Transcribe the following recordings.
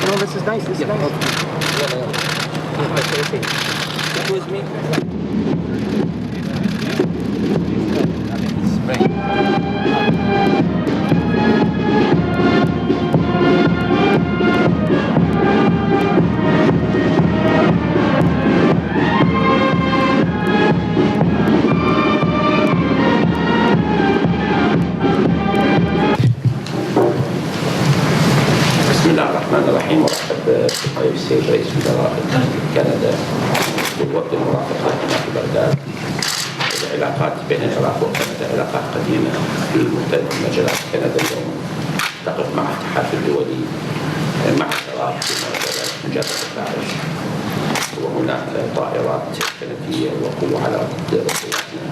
No, this is nice. This is nice. With me. بسم الله الرحمن الرحيم. مرحب بضيف السيد رئيس وزراء كندا والوفد المرافق هنا في بغداد. العلاقات بين العراق وكندا علاقات قديمة في مختلف المجالات. كندا اليوم تقف مع الاتحاد الدولي مع العراق في مجالات مجابهة داعش، وهناك طائرات كندية وقوة على ضد قواتنا،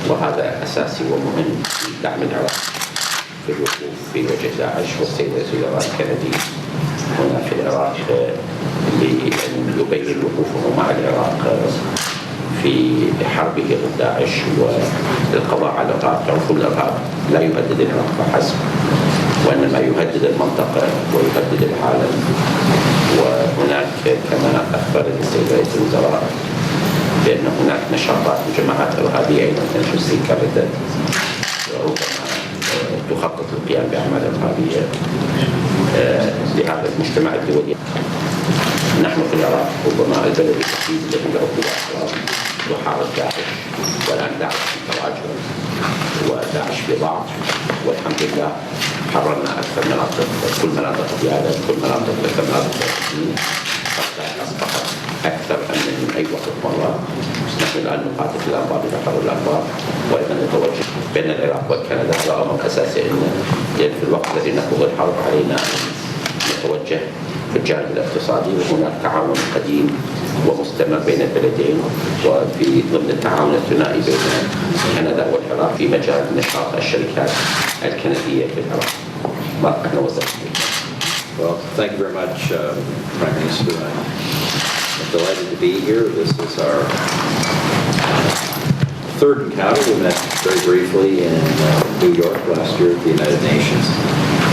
وهذا أساسي ومهم في دعم العراق. بالوقوف في وجه داعش، والسيد رئيس الوزراء الكندي هنا في العراق لأن يبين وقوفه مع العراق في حربه ضد داعش والقضاء على الإرهاب. عنف الإرهاب لا يهدد العراق فحسب، وإنما يهدد المنطقة ويهدد العالم. وهناك كما أخبر السيد رئيس الوزراء بأن هناك نشاطات وجماعات إرهابية أيضا تنشر في كردة وربما تخطط للقيام بأعمال إرهابية لهذا المجتمع الدولي. نحن في العراق ربما البلد الوحيد الذي له قوات يحارب داعش، والآن داعش في تراجع وداعش في ضعف، والحمد لله حررنا أكثر مناطق، كل مناطق ديالى، كل مناطق فلسطين حتى أصبحت أكثر أمنا من أي وقت مضى. نحن الآن نقاتل في الأنبار بتحرر الأنبار، وأيضا نتوجه بين العراق وكندا. هذا أمر أساسي أن في الوقت الذي نخوض الحرب علينا نتوجه في الجانب الاقتصادي، وهناك تعاون قديم ومستمر بين البلدين، وفي ضمن التعاون الثنائي بين كندا والعراق في مجال نشاط الشركات الكندية في العراق. أهلا وسهلا. Well, thank you very much, Prime Minister. I'm delighted to be here. This is our third encounter. We met very briefly in New York last year at the United Nations.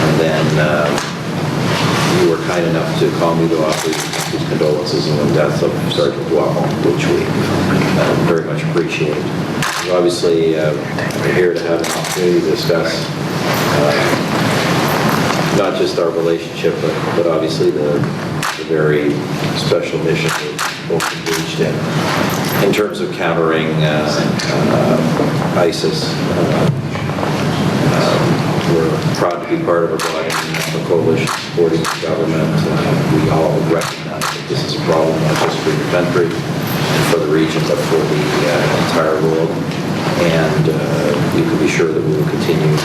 And then you were kind enough to call me to offer his condolences on the death of Sergeant Duamo, which we very much appreciate. And obviously, we're here to have an opportunity to discuss not just our relationship, but obviously the very special mission we're both engaged in terms of countering ISIS. We're proud to be part of a broad international coalition supporting the government. We all recognize that this is a problem not just for your country and for the region, but for the entire world. And you can be sure that we will continue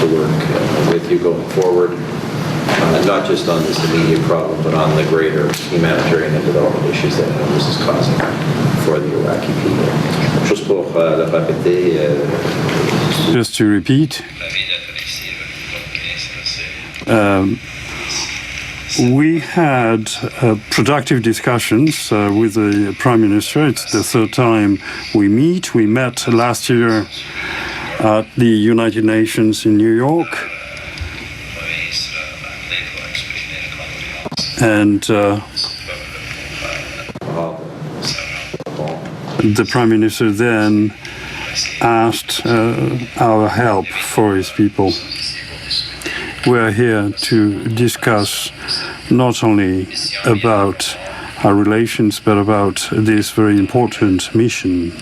to work with you going forward, not just on this immediate problem, but on the greater humanitarian and development issues that this is causing for the Iraqi people. Just to repeat, we had productive discussions with the Prime Minister. It's the third time we meet. We met last year at the United Nations in New York. And the Prime Minister then asked our help for his people. We're here to discuss not only about our relations, but about this very important mission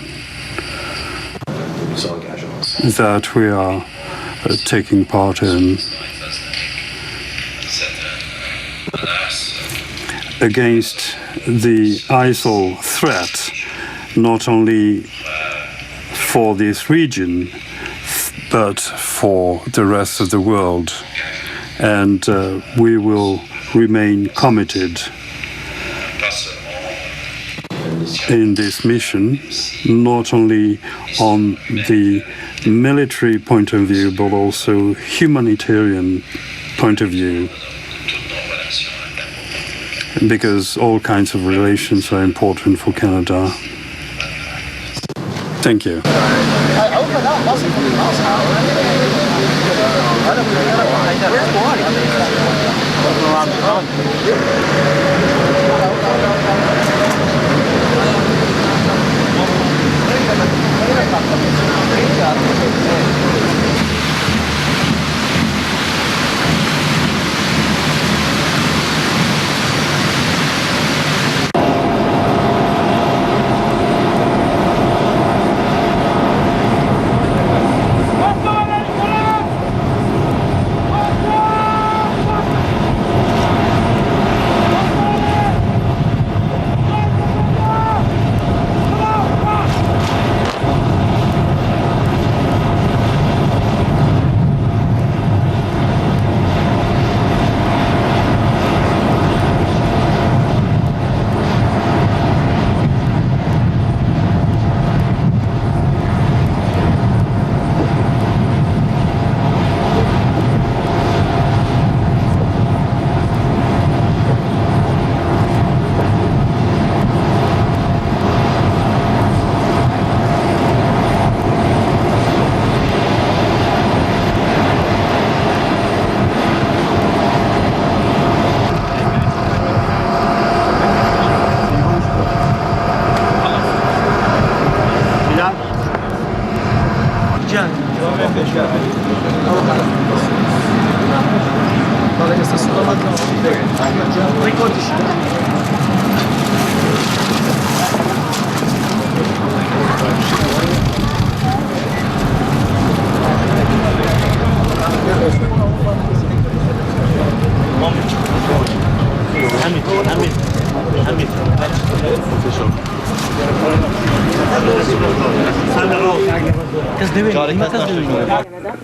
that we are taking part in against the ISIL threat, not only for this region, but for the rest of the world. And we will remain committed in this mission, not only on the military point of view, but also humanitarian point of view, because all kinds of relations are important for Canada. Thank you.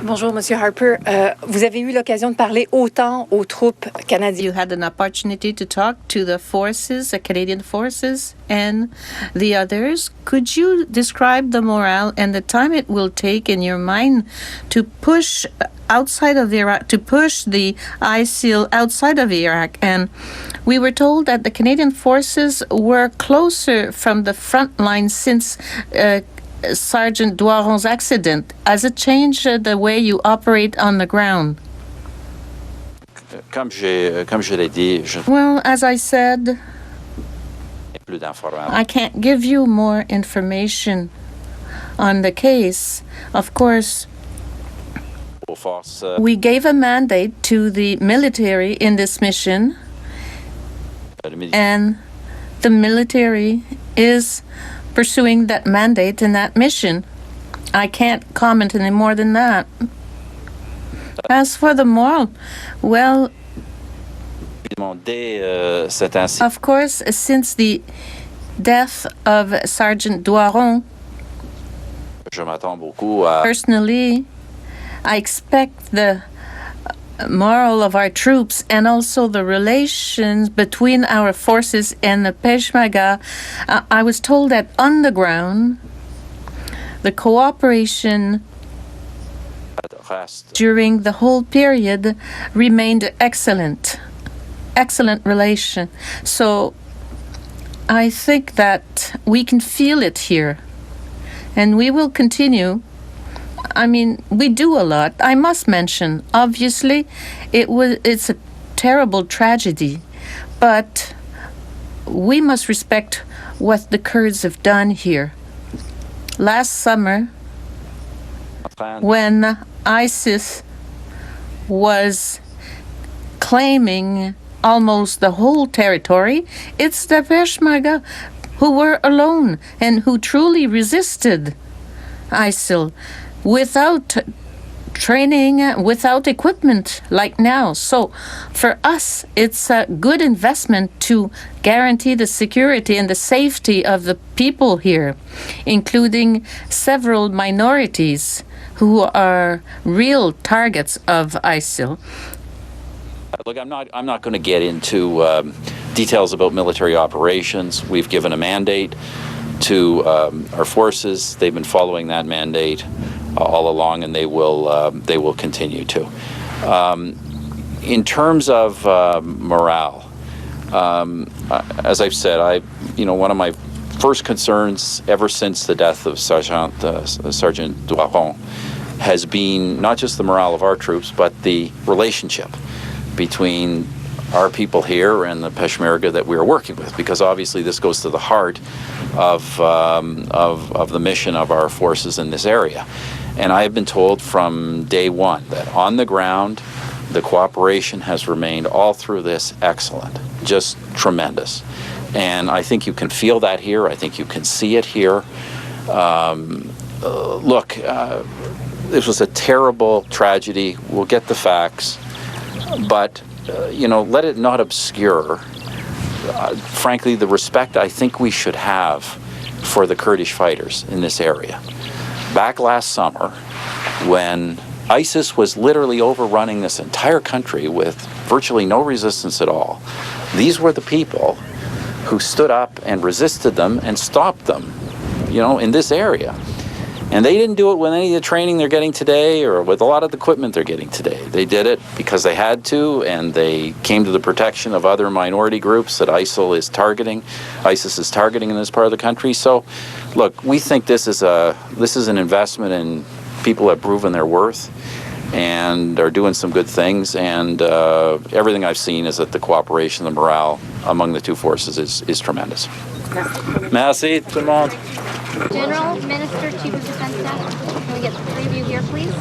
Bonjour, Monsieur Harper. Vous avez eu l'occasion de parler autant aux troupes canadiennes. You had an opportunity to talk to the forces, the Canadian forces, and the others. Could you describe the morale and the time it will take in your mind to push outside of Iraq, to push the ISIL outside of Iraq? And we were told that the Canadian forces were closer from the front line since Sergeant Doiron's accident. Has it changed the way you operate on the ground? Comme je l'ai dit, je Well, as I said, n'ai plus d'informations. I can't give you more information on the case. Of course, Aux forces we gave a mandate to the military in this mission, and the military is pursuing that mandate and that mission. I can't comment any more than that. As for the moral, well, dès cet incident, of course, since the death of Sergeant Doiron, je m'attends beaucoup à personally, I expect the morale of our troops and also the relations between our forces and the Peshmerga. I was told that on the ground, the cooperation reste during the whole period remained excellent. Excellent relation. So I think that we can feel it here. And we will continue. I mean, we do a lot. I must mention, obviously, it's a terrible tragedy, but we must respect what the Kurds have done here. Last summer, when ISIS was claiming almost the whole territory, it's the Peshmerga who were alone and who truly resisted ISIL without training, without equipment like now. So for us, it's a good investment to guarantee the security and the safety of the people here, including several minorities who are real targets of ISIL. Look, I'm not going to get into details about military operations. We've given a mandate to our forces. They've been following that mandate all along, and they will continue to. In terms of morale, as I've said, one of my first concerns ever since the death of Sergeant Doiron has been not just the morale of our troops, but the relationship between our people here and the Peshmerga that we are working with, because obviously this goes to the heart of the mission of our forces in this area. And I have been told from day one that on the ground, the cooperation has remained all through this excellent, just tremendous. And I think you can feel that here. I think you can see it here. Look, this was a terrible tragedy. We'll get the facts. But, let it not obscure, frankly, the respect I think we should have for the Kurdish fighters in this area. Back last summer, when ISIS was literally overrunning this entire country with virtually no resistance at all, these were the people who stood up and resisted them and stopped them, in this area. And they didn't do it with any of the training they're getting today or with a lot of the equipment they're getting today. They did it because they had to, and they came to the protection of other minority groups that ISIS is targeting in this part of the country. So, look, we think this is an investment in people who have proven their worth and are doing some good things. And everything I've seen is that the cooperation, the morale among the two forces is tremendous. Merci, tout le monde. General, Minister, Chief of Defense Staff, can we get the preview here, please?